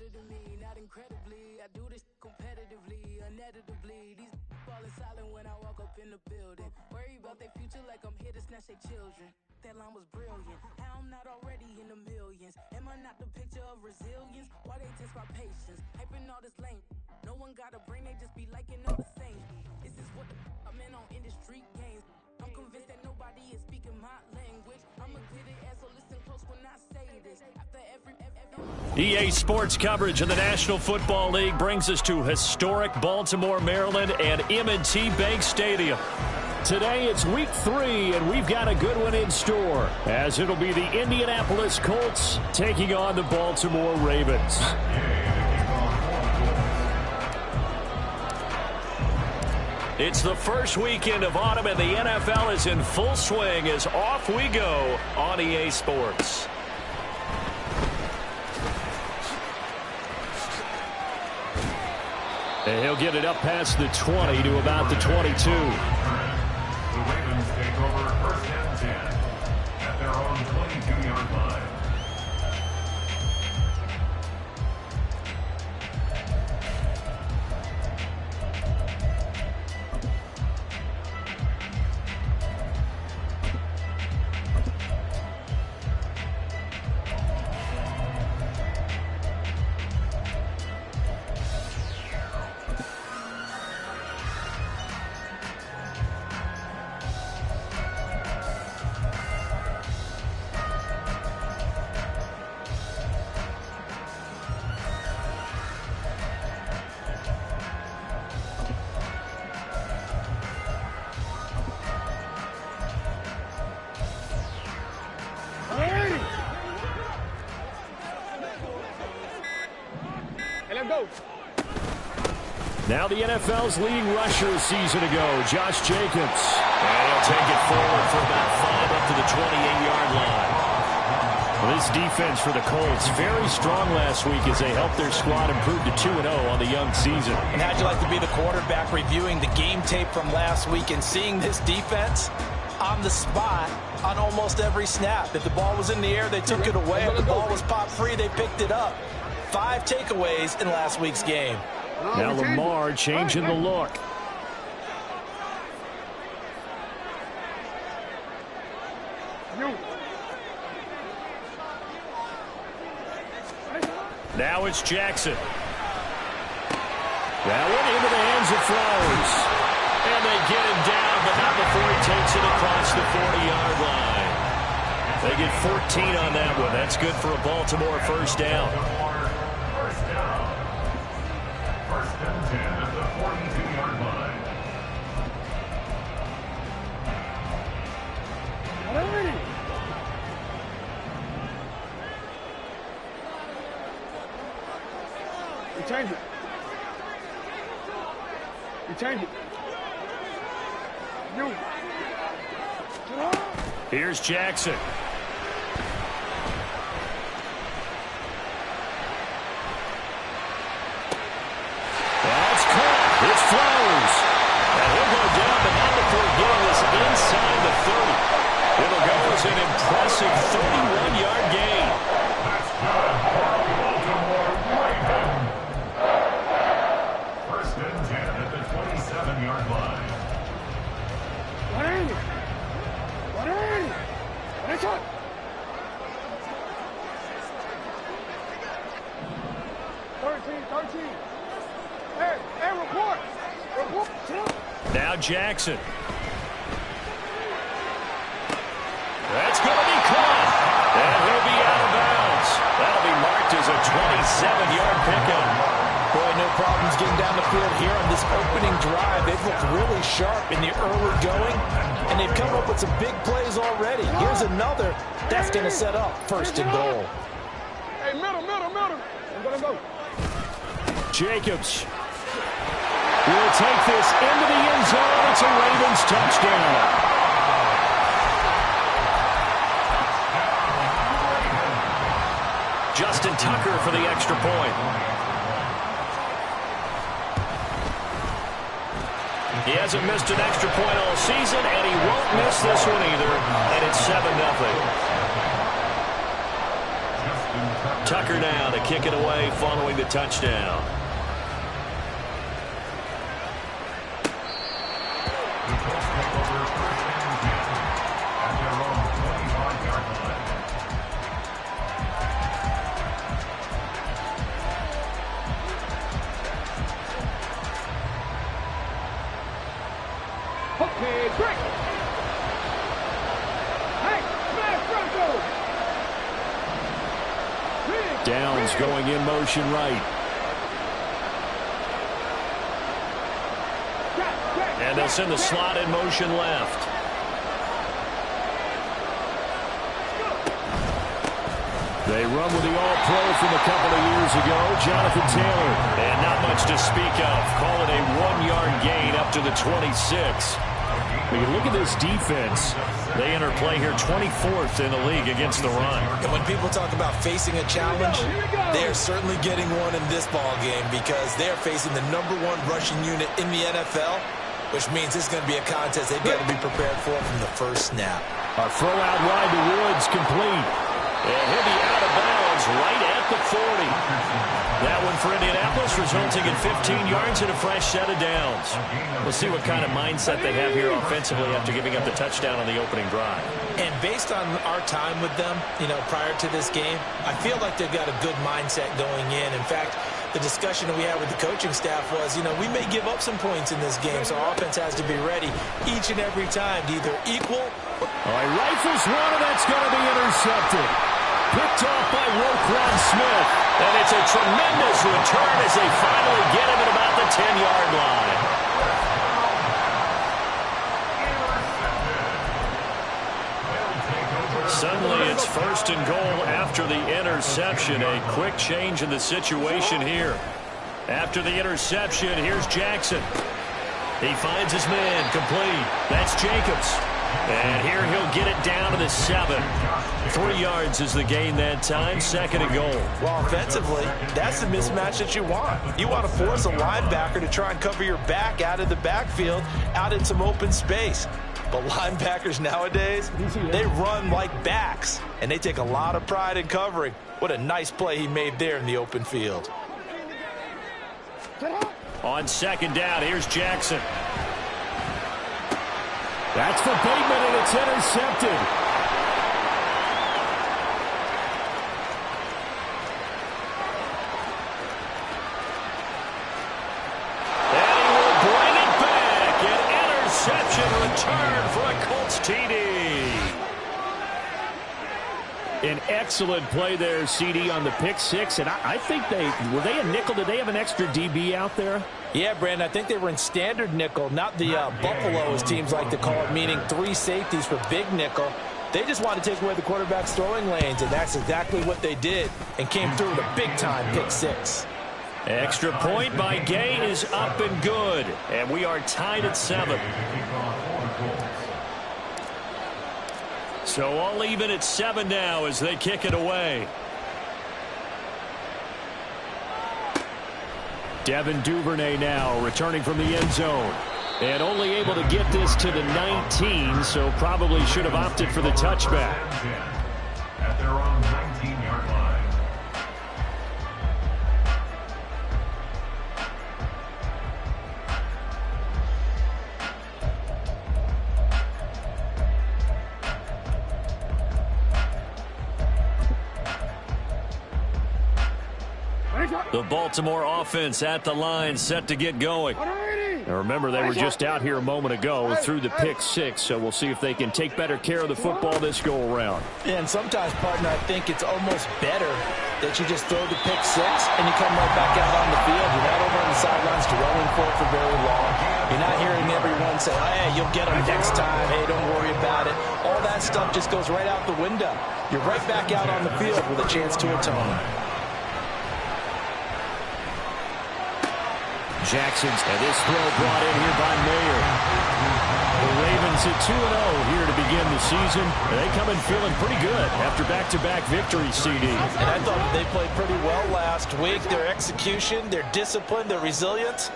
better than me, not incredibly. I do this competitively, uneditably. These falling silent when I walk up in the building. Worry about their future like I'm here to snatch their children. That line was brilliant. How I'm not already in the millions? Am I not the picture of resilience? Why they test my patience? Hyping all this lame. No one got a brain, they just be liking all the same. This is what I'm in on industry games. I'm convinced that nobody is speaking my language. I'm a good ass, so listen close when I say this. After every EA Sports coverage of the National Football League brings us to historic Baltimore, Maryland and M&T Bank Stadium. Today it's week 3, and we've got a good one in store, as it'll be the Indianapolis Colts taking on the Baltimore Ravens. It's the first weekend of autumn, and the NFL is in full swing as off we go on EA Sports. And he'll get it up past the 20 to about the 22. The Ravens take over first and 10 at their own 22-yard line. Now the NFL's leading rusher a season ago, Josh Jacobs. And he'll take it forward for about 5 up to the 28-yard line. Well, this defense for the Colts, very strong last week as they helped their squad improve to 2-0 on the young season. And how'd you like to be the quarterback reviewing the game tape from last week and seeing this defense on the spot on almost every snap? If the ball was in the air, they took it away. If the ball was pop free, they picked it up. 5 takeaways in last week's game. Now Lamar changing the look. Now it's Jackson. That one into the hands of Flowers. And they get him down, but not before he takes it across the 40-yard line. They get 14 on that one. That's good for a Baltimore first down. First and 10 at the 42-yard line. You change it. You change it. You. Here's Jackson. It's Flowers. And he'll go down, but not before getting this inside the 30. It'll go as an impressive 31-yard gain. That's good for Baltimore Ravens. First and 10 at the 27-yard line. What are you? What are you? What is it? 13. Hey, report! Now Jackson. That's going to be caught. And he'll be out of bounds. That'll be marked as a 27-yard pickup. Boy, no problems getting down the field here on this opening drive. They've looked really sharp in the early going, and they've come up with some big plays already. Here's another that's going to set up first and goal. Hey, middle. I'm going to go. Jacobs will take this into the end zone. It's a Ravens touchdown. Justin Tucker for the extra point. He hasn't missed an extra point all season, and he won't miss this one either. And it's 7-0. Justin Tucker Tucker now to kick it away following the touchdown. The Colts take over first and 10 at their own 25-yard line. Okay, break. Hey, smash Bronco. Downs going in motion right. And they'll send the slot in motion left. They run with the All-Pro from a couple of years ago, Jonathan Taylor. And not much to speak of. Call it a 1-yard gain up to the 26. When you look at this defense, they enter play here 24th in the league against the run. And when people talk about facing a challenge, they are certainly getting one in this ball game because they're facing the #1 rushing unit in the NFL, which means it's going to be a contest they've got to be prepared for from the first snap. A throw out wide to Woods, complete. And he'll be out of bounds right at the 40. That one for Indianapolis, resulting in 15 yards and a fresh set of downs. We'll see what kind of mindset they have here offensively after giving up the touchdown on the opening drive. And based on our time with them, prior to this game, I feel like they've got a good mindset going in. In fact, the discussion that we had with the coaching staff was, we may give up some points in this game, so our offense has to be ready each and every time to either equal. All right, rifles one, and that's going to be intercepted. Picked off by Roquan Smith. And it's a tremendous return as they finally get him at about the 10-yard line. Suddenly it's 1st and goal after the interception. A quick change in the situation here. After the interception, here's Jackson. He finds his man, complete. That's Jacobs. And here he'll get it down to the 7. 3 yards is the gain that time, 2nd and goal. Well, offensively, that's the mismatch that you want. You want to force a linebacker to try and cover your back out of the backfield, out in some open space. But linebackers nowadays, they run like backs, and they take a lot of pride in covering. What a nice play he made there in the open field. On 2nd down, here's Jackson. That's for Bateman, and it's intercepted. And he will bring it back. An interception return for a Colts TD. An excellent play there, CD, on the pick 6. And I think were they a nickel? Did they have an extra DB out there? Yeah, Brandon, I think they were in standard nickel, not the Buffalo, as teams like to call it, meaning 3 safeties for big nickel. They just wanted to take away the quarterback's throwing lanes, and that's exactly what they did, and came through with a big-time pick 6. Extra point by Gay is up and good, and we are tied at 7. So all even at 7 now as they kick it away. Devin Duvernay now returning from the end zone. And only able to get this to the 19, so probably should have opted for the touchback. At their own 19-yard line. The Baltimore offense at the line, set to get going. Now remember, they were just out here a moment ago through the pick 6, so we'll see if they can take better care of the football this go-around. Yeah, and sometimes, partner, I think it's almost better that you just throw the pick 6 and you come right back out on the field. You're not over on the sidelines dwelling for it for very long. You're not hearing everyone say, hey, you'll get them next time. Hey, don't worry about it. All that stuff just goes right out the window. You're right back out on the field with a chance to atone. Jackson's, and this throw brought in here by Mayer. The Ravens at 2-0 here to begin the season. And they come in feeling pretty good after back-to-back victories, CD. And I thought they played pretty well last week. Their execution, their discipline, their resilience,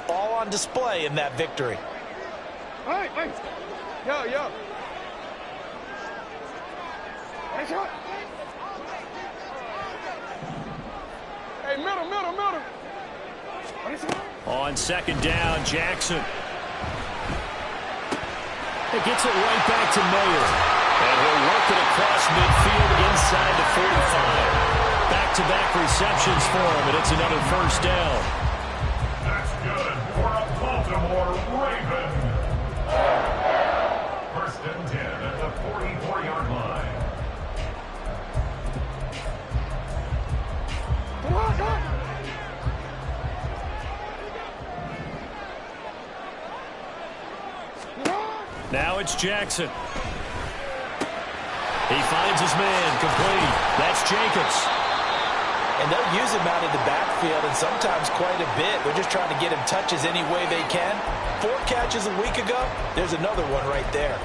all on display in that victory. Hey, yo. Hey, middle. On second down, Jackson. It gets it right back to Mayer. And he'll work it across midfield inside the 45. Back-to-back receptions for him, and it's another first down. That's good for a Baltimore Raven. First and 10 at the 44-yard line. Come on. Now it's Jackson. He finds his man, complete. That's Jacobs. And they'll use him out in the backfield, and sometimes quite a bit. They're just trying to get him touches any way they can. 4 catches a week ago. There's another one right there.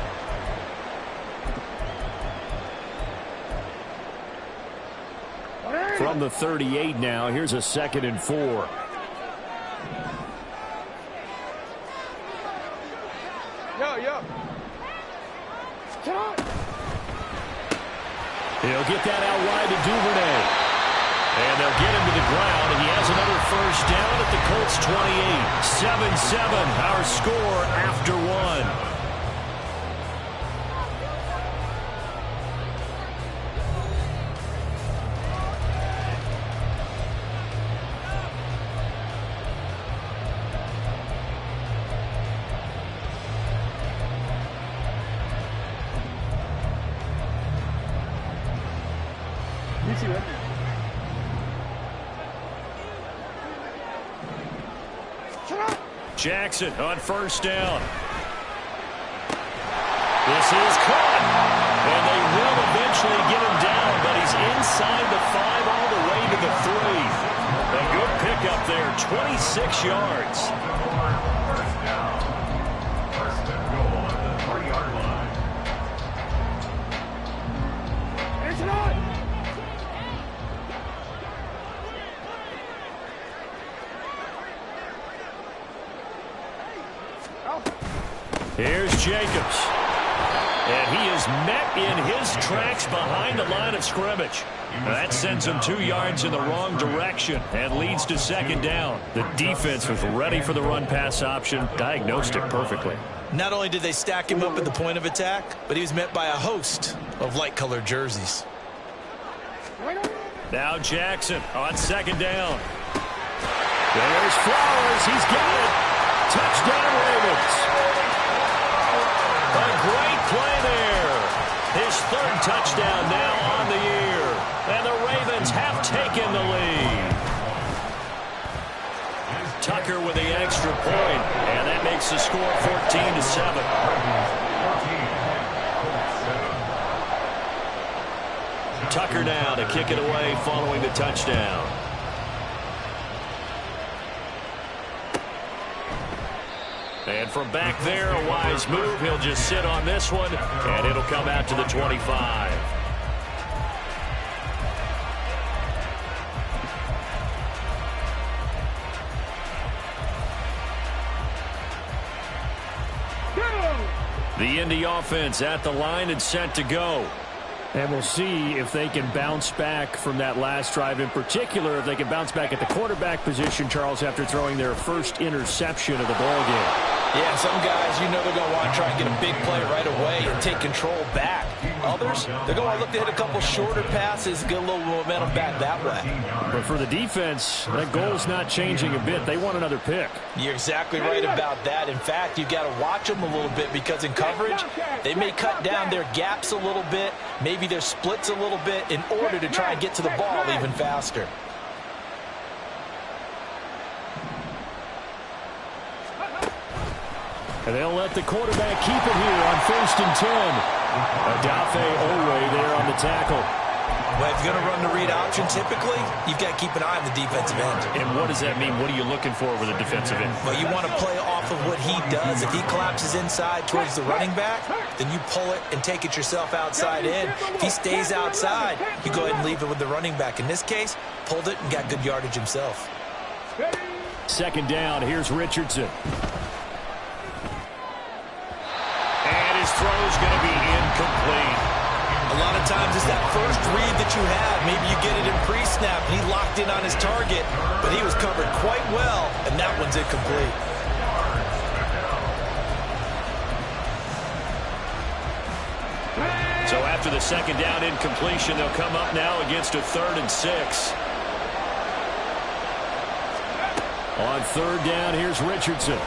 From the 38 now, here's a 2nd and 4. Yo. He'll get that out wide to Duvernay. And they'll get him to the ground, and he has another first down at the Colts 28. 7-7, our score after 1. Jackson on first down. This is caught. And they will eventually get him down, but he's inside the 5 all the way to the 3. A good pickup there, 26 yards. First down. First and goal at the 3-yard line. It's not. Here's Jacobs. And he is met in his tracks behind the line of scrimmage. That sends him 2 yards in the wrong direction and leads to second down. The defense was ready for the run-pass option, diagnosed it perfectly. Not only did they stack him up at the point of attack, but he was met by a host of light-colored jerseys. Now Jackson on second down. There's Flowers. He's got it. Touchdown, Ravens. A great play there. His 3rd touchdown now on the year. And the Ravens have taken the lead. Tucker with the extra point, and that makes the score 14-7. Tucker now to kick it away following the touchdown. And from back there, a wise move. He'll just sit on this one, and it'll come out to the 25. The Indy offense at the line and set to go. And we'll see if they can bounce back from that last drive. In particular, if they can bounce back at the quarterback position, Charles, after throwing their first interception of the ballgame. Yeah, some guys, you know they're going to want to try and get a big play right away and take control back. Others, they're going to look to hit a couple shorter passes, get a little momentum back that way. But for the defense, that goal's not changing a bit. They want another pick. You're exactly right about that. In fact, you've got to watch them a little bit because in coverage, they may cut down their gaps a little bit, maybe their splits a little bit in order to try and get to the ball even faster. And they'll let the quarterback keep it here on 1st and 10. Odafe Oweh there on the tackle. Well, if you're going to run the read option, typically, you've got to keep an eye on the defensive end. And what does that mean? What are you looking for with a defensive end? Well, you want to play off of what he does. If he collapses inside towards the running back, then you pull it and take it yourself outside in. If he stays outside, you go ahead and leave it with the running back. In this case, pulled it and got good yardage himself. Second down, here's Richardson. And his throw's going to be incomplete. A lot of times it's that first read that you have. Maybe you get it in pre-snap, and he locked in on his target, but he was covered quite well, and that one's incomplete. So after the second down incompletion, they'll come up now against a 3rd and 6. On 3rd down, here's Richardson.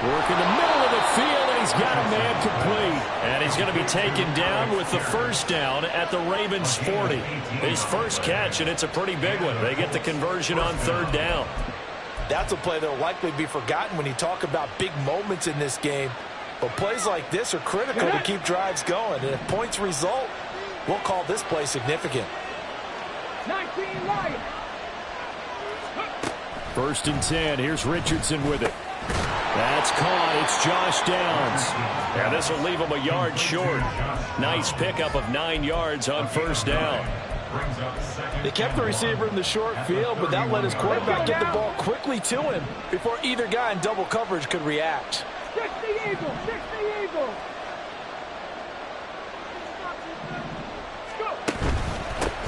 Working the middle of the field, and he's got a man complete. And he's going to be taken down with the first down at the Ravens 40. His first catch, and it's a pretty big one. They get the conversion on 3rd down. That's a play that will likely be forgotten when you talk about big moments in this game. But plays like this are critical to keep drives going. And if points result, we'll call this play significant. 19 Lions. 1st and 10. Here's Richardson with it. That's caught. It's Josh Downs. And this will leave him a yard short. Nice pickup of 9 yards on 1st down. They kept the receiver in the short field, but that let his quarterback get the ball quickly to him before either guy in double coverage could react. 60 Eagles. 60 Eagles.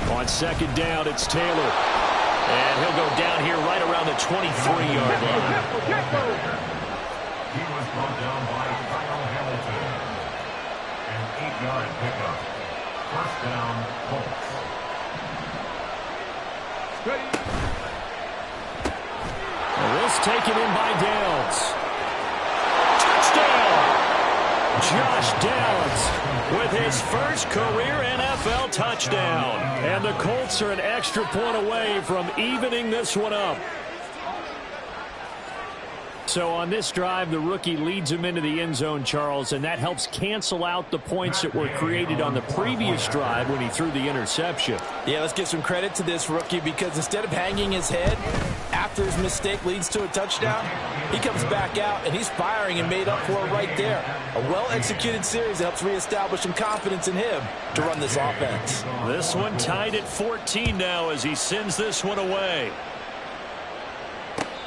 On 2nd down, it's Taylor. And he'll go down here right around the 23-yard line. He was brought down by Kyle Hamilton. An 8-yard pickup. 1st down, Colts. This taken in by Downs. Touchdown! Josh Downs with his first career NFL touchdown. And the Colts are an extra point away from evening this one up. So on this drive, the rookie leads him into the end zone, Charles, and that helps cancel out the points that were created on the previous drive when he threw the interception. Yeah, let's give some credit to this rookie because instead of hanging his head after his mistake leads to a touchdown, he comes back out and he's firing and made up for it right there. A well-executed series that helps reestablish some confidence in him to run this offense. This one tied at 14 now as he sends this one away.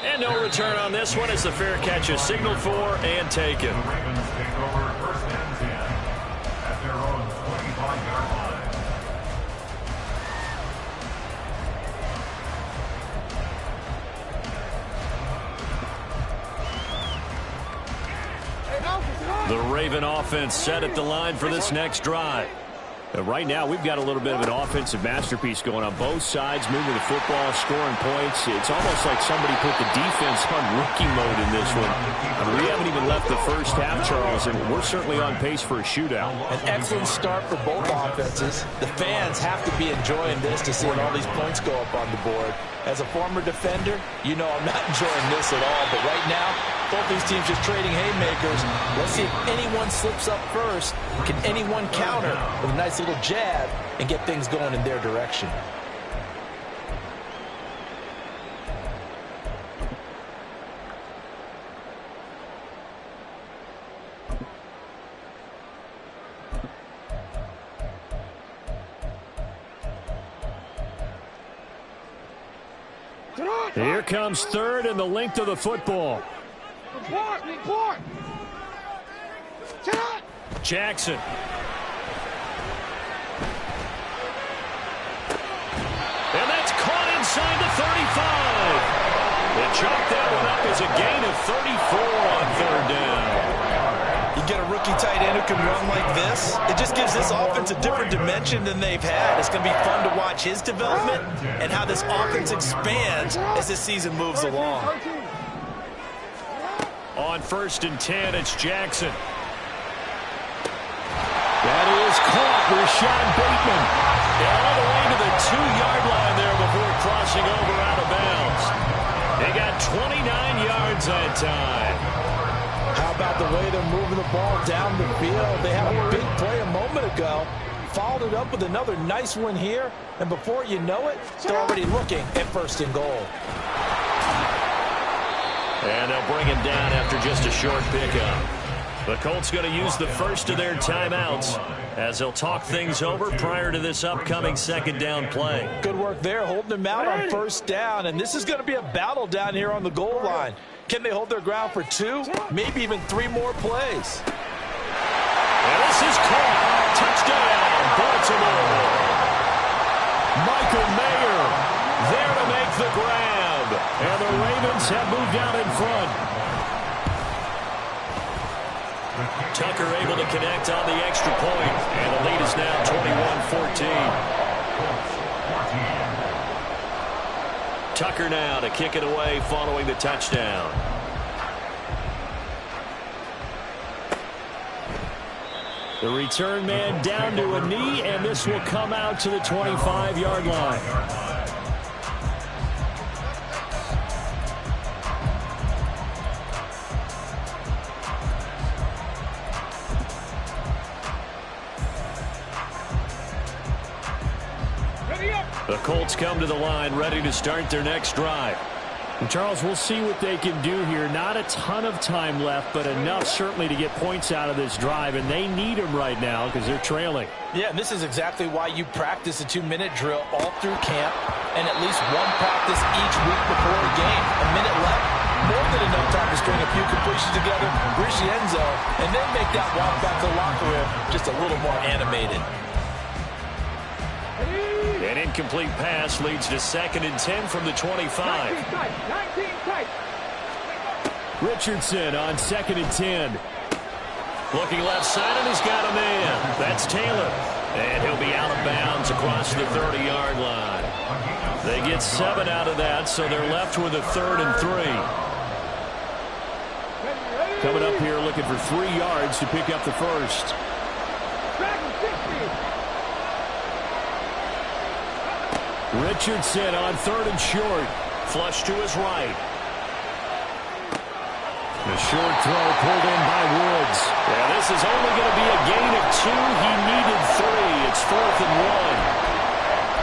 And no return on this one as the fair catch is signaled for and taken. The Ravens take over 1st and 10 at their own 25-yard line. The Raven offense set at the line for this next drive. Right now, we've got a little bit of an offensive masterpiece going on both sides, moving the football, scoring points. It's almost like somebody put the defense on rookie mode in this one. We haven't even left the first half, Charles, and we're certainly on pace for a shootout. An excellent start for both offenses. The fans have to be enjoying this to see all these points go up on the board. As a former defender, you know I'm not enjoying this at all, but right now, both these teams just trading haymakers. Let's see if anyone slips up first. Can anyone counter with a nice little jab and get things going in their direction? Here comes 3rd and the length of the football. Report. Jackson. And that's caught inside the 35. They chalk that one up as a gain of 34 on 3rd down. You get a rookie tight end who can run like this, it just gives this offense a different dimension than they've had. It's going to be fun to watch his development and how this offense expands as this season moves along. On 1st and 10, it's Jackson. That is caught. Rashad Bateman. All the way to the 2-yard line there before crossing over out of bounds. They got 29 yards that time. How about the way they're moving the ball down the field? They had a big play a moment ago. Followed it up with another nice one here. And before you know it, they're already looking at 1st and goal. And they'll bring him down after just a short pickup. The Colts going to use the first of their timeouts as they'll talk things over prior to this upcoming 2nd down play. Good work there, holding them out on 1st down. And this is going to be a battle down here on the goal line. Can they hold their ground for 2, maybe even 3 more plays? And this is caught. Touchdown, Baltimore. Michael Mayer there to make the grab. And the Ravens have moved out in front. Tucker able to connect on the extra point. And the lead is now 21-14. Tucker now to kick it away following the touchdown. The return man down to a knee, and this will come out to the 25-yard line. The Colts come to the line ready to start their next drive. And Charles, we'll see what they can do here. Not a ton of time left, but enough certainly to get points out of this drive, and they need them right now because they're trailing. Yeah, and this is exactly why you practice a 2-minute drill all through camp and at least one practice each week before a game. A minute left, more than enough time to string a few completions together, reach the end zone, and then make that walk back to the locker room just a little more animated. An incomplete pass leads to 2nd and 10 from the 25. 19 tight. Richardson on 2nd and 10. Looking left side, and he's got a man. That's Taylor. And he'll be out of bounds across the 30-yard line. They get 7 out of that, so they're left with a 3rd and 3. Coming up here looking for 3 yards to pick up the first. Richardson on 3rd and short. Flush to his right. The short throw pulled in by Woods. Yeah, this is only going to be a gain of 2. He needed 3. It's 4th and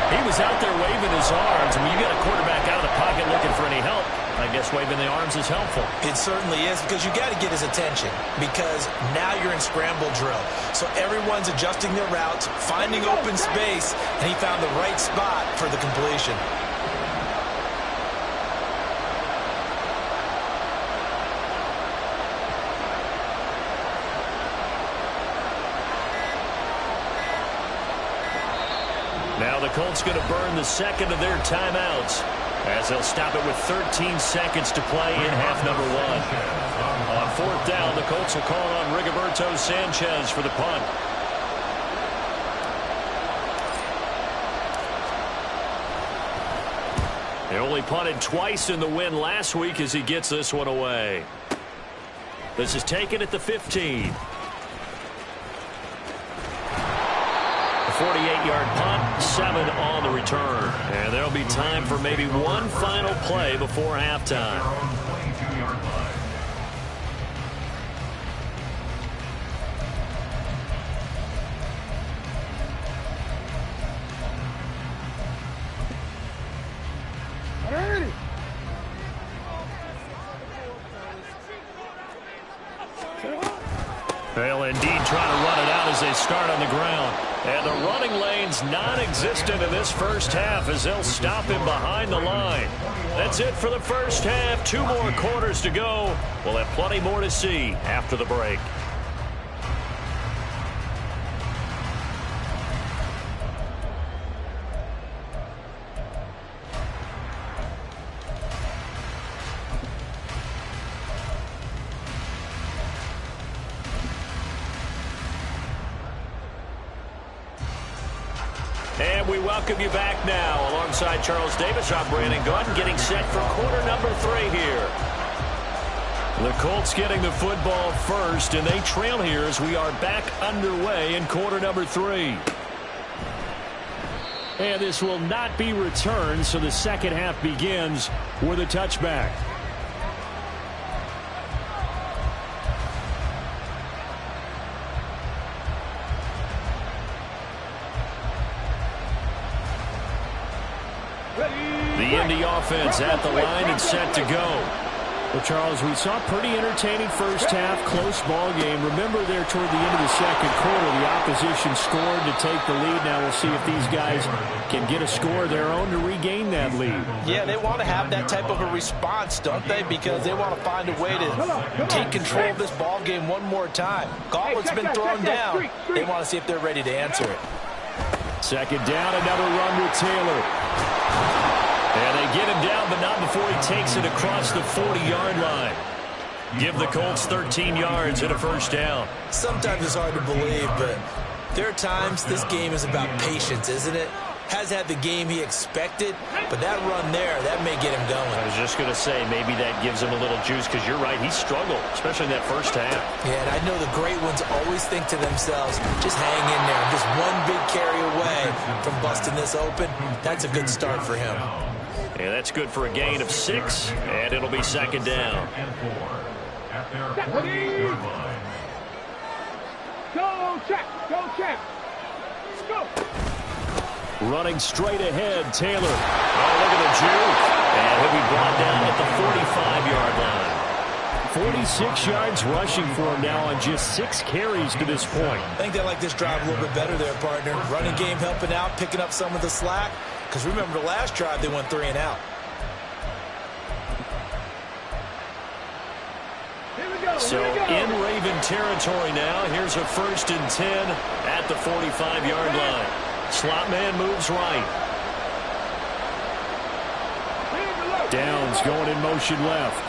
1. He was out there waving his arms. I mean, you got a quarterback out of the pocket looking for any help. I guess waving the arms is helpful. It certainly is, because you got to get his attention, because now you're in scramble drill. So everyone's adjusting their routes, finding open space, and he found the right spot for the completion. Now the Colts going to burn the 2nd of their timeouts, as they'll stop it with 13 seconds to play in half number 1. On 4th down, the Colts will call on Rigoberto Sanchez for the punt. He only punted twice in the win last week as he gets this one away. This is taken at the 15. 48-yard punt, 7 on the return. And there'll be time for maybe one final play before halftime. They'll indeed try to run it out as they start on the ground. And the running lane's non-existent in this first half as they'll stop him behind the line. That's it for the first half. 2 more quarters to go. We'll have plenty more to see after the break. And we welcome you back now. Alongside Charles Davis, I'm Brandon Gunn, getting set for quarter number 3 here. The Colts getting the football first, and they trail here as we are back underway in quarter number 3. And this will not be returned, so the second half begins with a touchback. The Indy offense at the line and set to go. Well, Charles, we saw a pretty entertaining first half, close ball game. Remember there toward the end of the second quarter, the opposition scored to take the lead. Now we'll see if these guys can get a score of their own to regain that lead. Yeah, they want to have that type of a response, don't they? Because they want to find a way to take control of this ball game one more time. Gauntlet's been thrown down. They want to see if they're ready to answer it. Second down, another run with Taylor. And they get him down, but not before he takes it across the 40-yard line. Give the Colts 13 yards and a first down. Sometimes it's hard to believe, but there are times this game is about patience, isn't it? Has had the game he expected, but that run there, that may get him going. I was just going to say, maybe that gives him a little juice, because you're right, he struggled, especially in that first half. Yeah, and I know the great ones always think to themselves, just hang in there. Just one big carry away from busting this open. That's a good start for him. Yeah, that's good for a gain of 6, and it'll be second down. Go, check. Go, check. Go. Running straight ahead, Taylor. Oh, look at the juke. And he'll be brought down at the 45-yard line. 46 yards rushing for him now on just 6 carries to this point. I think they like this drive a little bit better there, partner. Running game helping out, picking up some of the slack. Because remember, the last drive, they went 3 and out. So in Raven territory now. Here's a 1st and 10 at the 45-yard line. Slot man moves right. Downs going in motion left.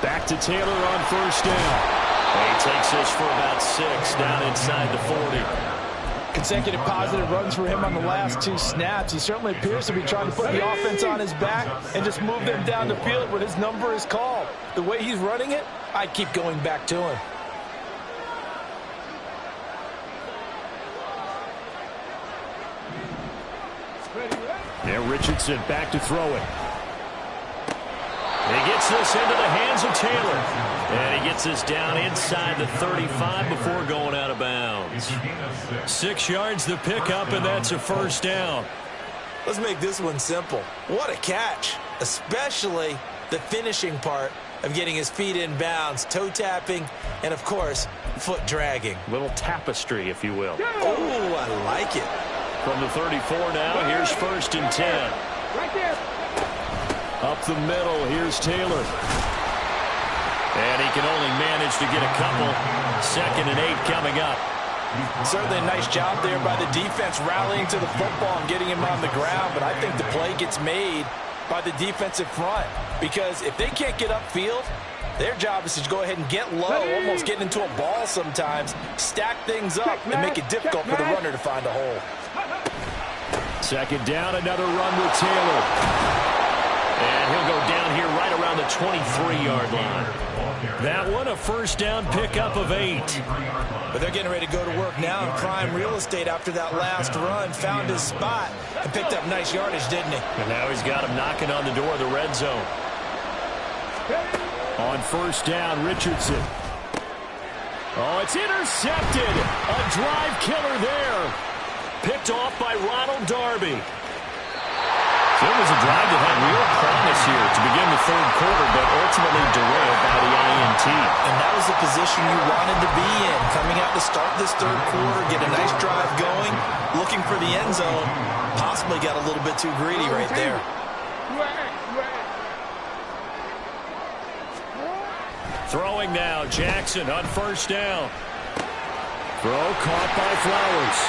Back to Taylor on 1st down. He takes this for about 6 down inside the 40. Consecutive positive runs for him on the last 2 snaps. He certainly appears to be trying to put the offense on his back and just move them down the field when his number is called. The way he's running it, I keep going back to him. Now Richardson back to throw it. He gets this into the hands of Taylor. And he gets this down inside the 35 before going out of bounds. 6 yards the pickup, and that's a first down. Let's make this one simple. What a catch, especially the finishing part of getting his feet in bounds, toe tapping, and, of course, foot dragging. Little tapestry, if you will. Oh, I like it. From the 34 now, here's 1st and 10. Right there. Up the middle, here's Taylor. And he can only manage to get a couple. 2nd and 8 coming up. Certainly a nice job there by the defense rallying to the football and getting him on the ground, but I think the play gets made by the defensive front, because if they can't get upfield, their job is to go ahead and get low, almost getting into a ball sometimes, stack things up, and make it difficult for the runner to find a hole. 2nd down, another run with Taylor. And he'll go down here right around the 23-yard line. That one, a 1st down pickup of 8. But they're getting ready to go to work now in prime real estate after that last run. Found his spot and picked up nice yardage, didn't he? And now he's got him knocking on the door of the red zone. On 1st down, Richardson. Oh, it's intercepted. A drive killer there. Picked off by Ronald Darby. So it was a drive that had real promise here to begin the 3rd quarter, but ultimately derailed by the INT. And that was the position you wanted to be in. Coming out to start this 3rd quarter, get a nice drive going, looking for the end zone. Possibly got a little bit too greedy right there. Throwing now, Jackson on 1st down. Throw caught by Flowers.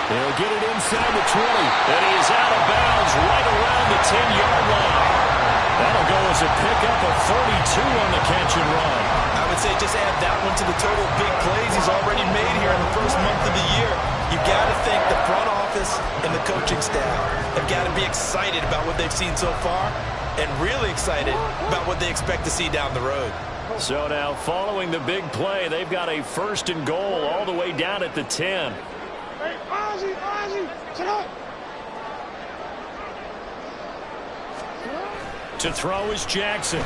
They'll get it inside the 20. And he is out of bounds right around the 10-yard line. That'll go as a pickup of 42 on the catch and run. I would say just add that one to the total big plays he's already made here in the first month of the year. You've got to think the front office and the coaching staff have got to be excited about what they've seen so far and really excited about what they expect to see down the road. So now, following the big play, they've got a 1st and goal all the way down at the 10. Hey, Ozzie, sit up. To throw is Jackson.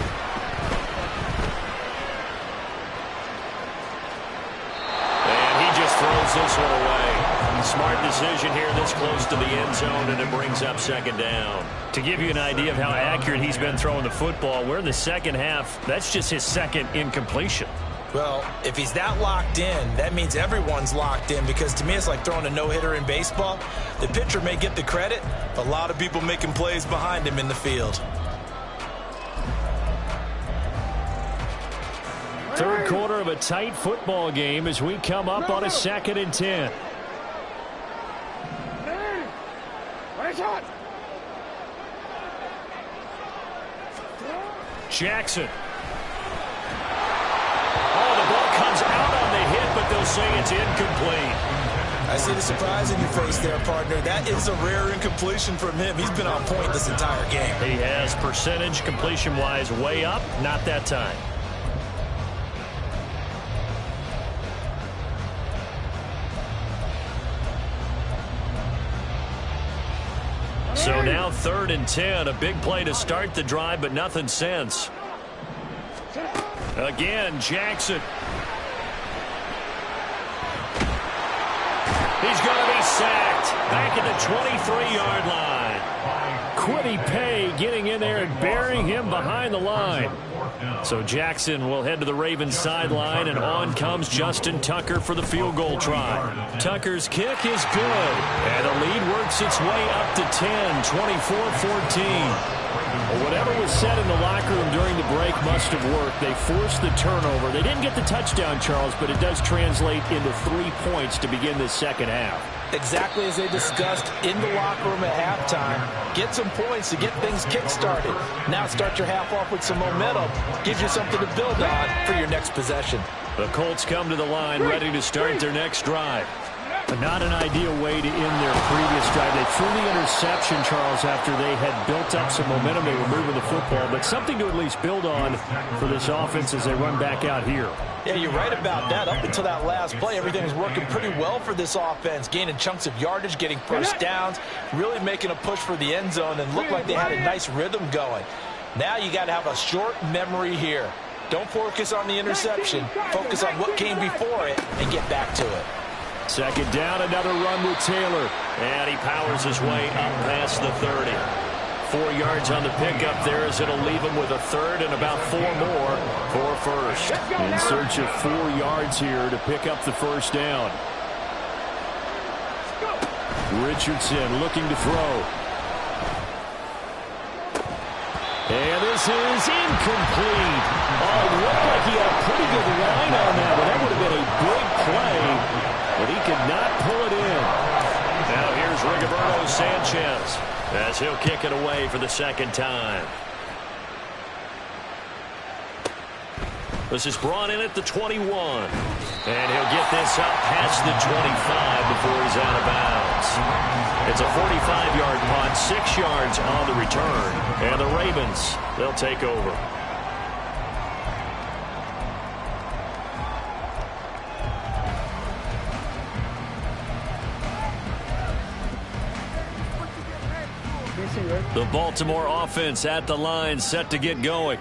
And he just throws this one away. Smart decision here this close to the end zone, and it brings up second down. To give you an idea of how accurate he's been throwing the football, we're in the second half. That's just his second incompletion. Well, if he's that locked in, that means everyone's locked in, because to me it's like throwing a no-hitter in baseball. The pitcher may get the credit, but a lot of people making plays behind him in the field. Third quarter of a tight football game as we come up on a 2nd and 10. Jackson. Oh, the ball comes out on the hit, but they'll say it's incomplete. I see the surprise in your face there, partner. That is a rare incompletion from him. He's been on point this entire game. He has percentage completion-wise way up, not that time. So now 3rd and 10, a big play to start the drive, but nothing since. Again, Jackson. He's going to be sacked back at the 23-yard line. Kwity Paye getting in there and burying him behind the line. So Jackson will head to the Ravens sideline, and on comes Justin Tucker for the field goal try. Tucker's kick is good, and the lead works its way up to 10, 24-14. Well, whatever was said in the locker room during the break must have worked. They forced the turnover. They didn't get the touchdown, Charles, but it does translate into 3 points to begin this second half. Exactly as they discussed in the locker room at halftime. Get some points to get things kick-started. Now start your half off with some momentum. Gives you something to build on for your next possession. The Colts come to the line ready to start their next drive. But not an ideal way to end their previous drive. They threw the interception, Charles, after they had built up some momentum. They were moving the football, but something to at least build on for this offense as they run back out here. Yeah, you're right about that. Up until that last play, everything was working pretty well for this offense, gaining chunks of yardage, getting first downs, really making a push for the end zone, and looked like they had a nice rhythm going. Now you got to have a short memory here. Don't focus on the interception. Focus on what came before it and get back to it. Second down, another run with Taylor. And he powers his way up past the 30. 4 yards on the pickup there as it'll leave him with a third and about 4 more for first. In search of 4 yards here to pick up the first down. Richardson looking to throw. And this is incomplete. Oh, it looked like he had a pretty good line on that, but that would have been a big play. But he could not pull it in. Now here's Rigoberto Sanchez as he'll kick it away for the second time. This is brought in at the 21. And he'll get this up past the 25 before he's out of bounds. It's a 45-yard punt, 6 yards on the return. And the Ravens, they'll take over. The Baltimore offense at the line, set to get going.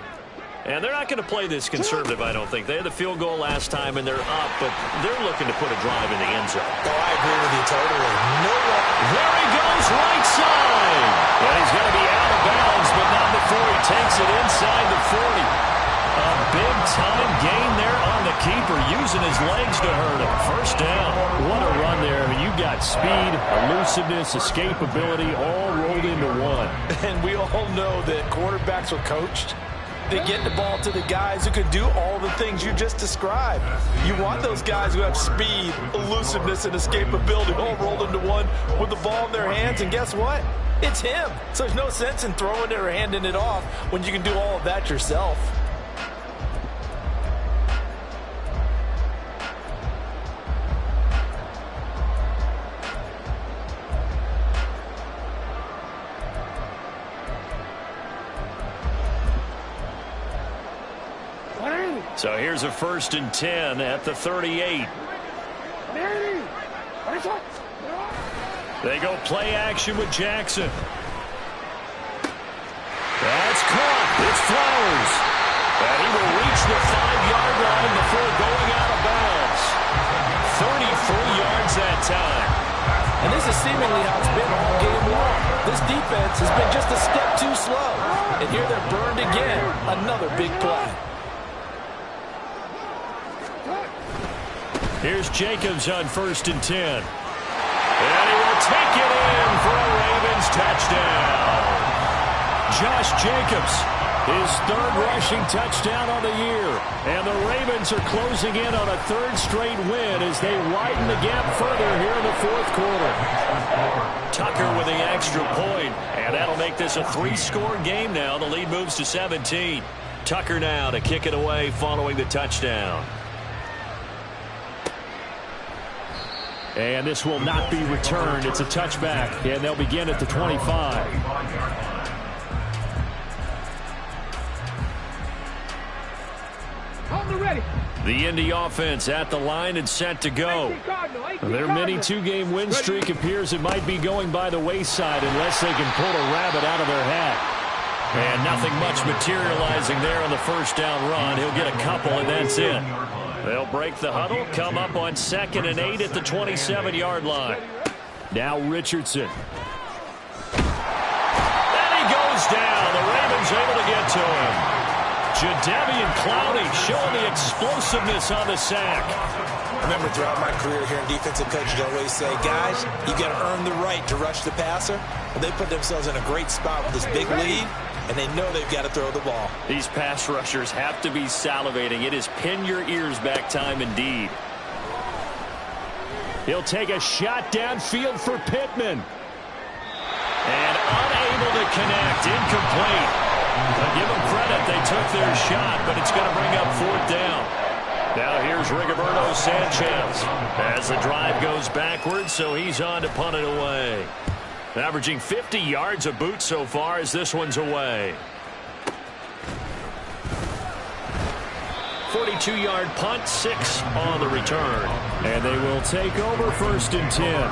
And they're not going to play this conservative, I don't think. They had the field goal last time, and they're up, but they're looking to put a drive in the end zone. Oh, I agree with you totally. There he goes, right side. And he's going to be out of bounds, but not before he takes it inside the 40. A big-time gain there on the keeper, using his legs to hurt him. First down. What a run there. I mean, you've got speed, elusiveness, escapability, all rolled into one. And we all know that quarterbacks are coached. They get the ball to the guys who can do all the things you just described. You want those guys who have speed, elusiveness, and escapability all rolled into one with the ball in their hands, and guess what? It's him. So there's no sense in throwing it or handing it off when you can do all of that yourself. So here's a 1st and 10 at the 38. They go play action with Jackson. That's caught. It's Flowers. And he will reach the 5-yard line before going out of bounds. 33 yards that time. is seemingly how it's been all game long. This defense has been just a step too slow. And here they're burned again. Another big play. Here's Jacobs on 1st and 10. And he will take it in for a Ravens touchdown. Josh Jacobs, his 3rd rushing touchdown on the year. And the Ravens are closing in on a 3rd straight win as they widen the gap further here in the 4th quarter. Tucker with the extra point, and that'll make this a 3-score game now. The lead moves to 17. Tucker now to kick it away following the touchdown. And this will not be returned. It's a touchback, and they'll begin at the 25. Ready. The Indy offense at the line and set to go. Their mini 2-game win streak appears it might be going by the wayside unless they can pull a rabbit out of their hat. And nothing much materializing there on the 1st down run. He'll get a couple, and that's it. They'll break the huddle, come up on 2nd and 8 at the 27-yard line. Now Richardson. And he goes down. The Ravens able to get to him. Jadeveon Clowney showing the explosiveness on the sack. I remember throughout my career here in defensive coaches always say, guys, you got to earn the right to rush the passer. And they put themselves in a great spot with this big lead, and they know they've got to throw the ball. These pass rushers have to be salivating. It is pin your ears back time indeed. He'll take a shot downfield for Pittman. And unable to connect, incomplete. But give them credit, they took their shot, but it's going to bring up 4th down. Now here's Rigoberto Sanchez as the drive goes backwards, so he's on to punt it away. Averaging 50 yards a boot so far as this one's away. 42-yard punt, 6 on the return. And they will take over 1st and 10.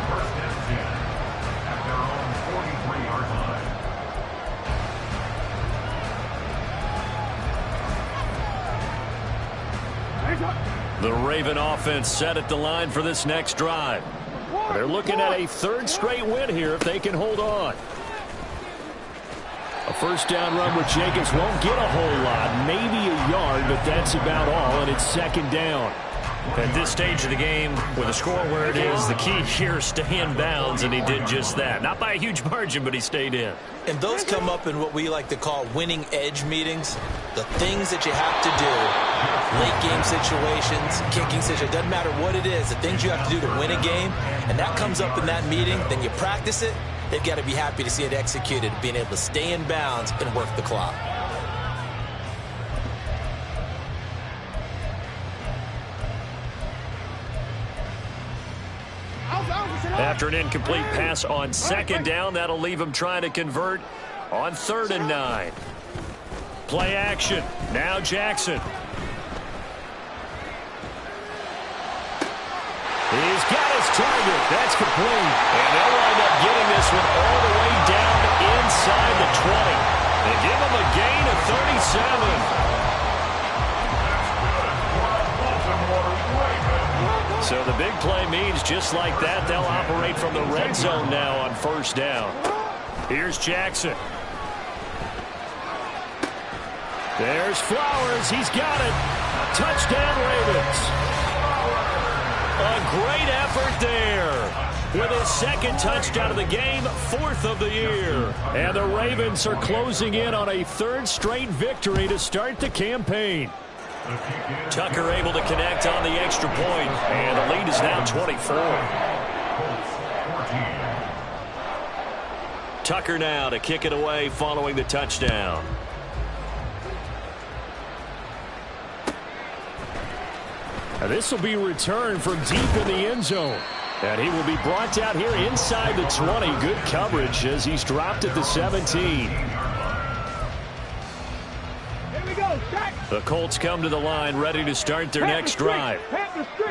The Raven offense set at the line for this next drive. They're looking at a 3rd straight win here if they can hold on. A 1st down run with Jacobs won't get a whole lot, maybe a yard, but that's about all, and it's 2nd down. At this stage of the game, with the score where it is, the key here is stay in bounds, and he did just that. Not by a huge margin, but he stayed in. And those come up in what we like to call winning edge meetings. The things that you have to do, late game situations, kicking situations, doesn't matter what it is, the things you have to do to win a game, and that comes up in that meeting, then you practice it, they've got to be happy to see it executed, being able to stay in bounds and work the clock. After an incomplete pass on 2nd down, that'll leave him trying to convert on 3rd and 9. Play action. Now Jackson. He's got his target. That's complete. And they'll wind up getting this one all the way down inside the 20. They give him a gain of 37. So the big play means just like that, they'll operate from the red zone now on 1st down. Here's Jackson. There's Flowers. He's got it. Touchdown, Ravens. A great effort there. With his 2nd touchdown of the game, 4th of the year. And the Ravens are closing in on a 3rd straight victory to start the campaign. Tucker able to connect on the extra point, and the lead is now 24. Tucker now to kick it away following the touchdown. And this will be returned from deep in the end zone. And he will be brought down here inside the 20. Good coverage as he's dropped at the 17. The Colts come to the line ready to start their next drive.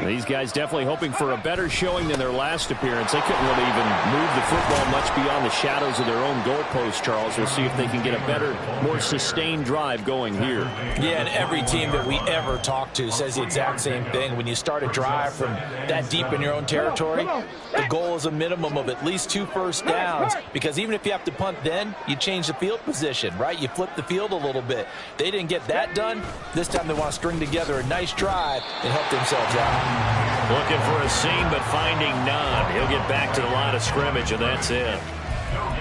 These guys definitely hoping for a better showing than their last appearance. They couldn't really even move the football much beyond the shadows of their own goalpost, Charles. We'll see if they can get a better, more sustained drive going here. Yeah, and every team that we ever talk to says the exact same thing. When you start a drive from that deep in your own territory, the goal is a minimum of at least 2 first downs, because even if you have to punt then, you change the field position, right? You flip the field a little bit. They didn't get that done. This time they want to string together a nice drive and help themselves out. Looking for a seam, but finding none. He'll get back to the line of scrimmage, and that's it.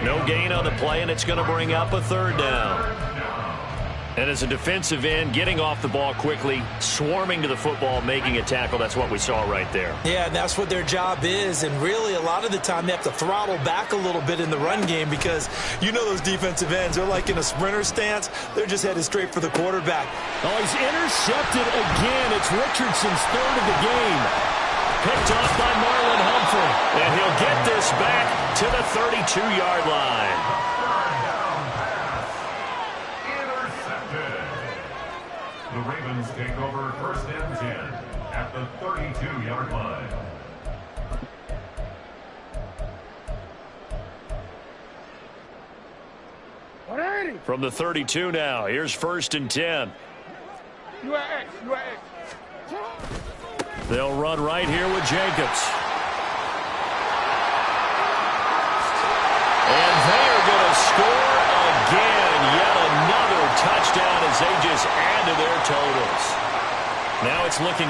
No gain on the play, and it's going to bring up a 3rd down. And as a defensive end, getting off the ball quickly, swarming to the football, making a tackle, that's what we saw right there. Yeah, and that's what their job is. And really, a lot of the time, they have to throttle back a little bit in the run game, because you know those defensive ends, they're like in a sprinter stance. They're just headed straight for the quarterback. Oh, he's intercepted again. It's Richardson's 3rd of the game. Picked off by Marlon Humphrey. And he'll get this back to the 32-yard line. The Ravens take over 1st and 10 at the 32-yard line. From the 32 now, here's 1st and 10. They'll run right here with Jacobs. And they're going to score again. Yet another touchdown as they just add to their totals. Now it's looking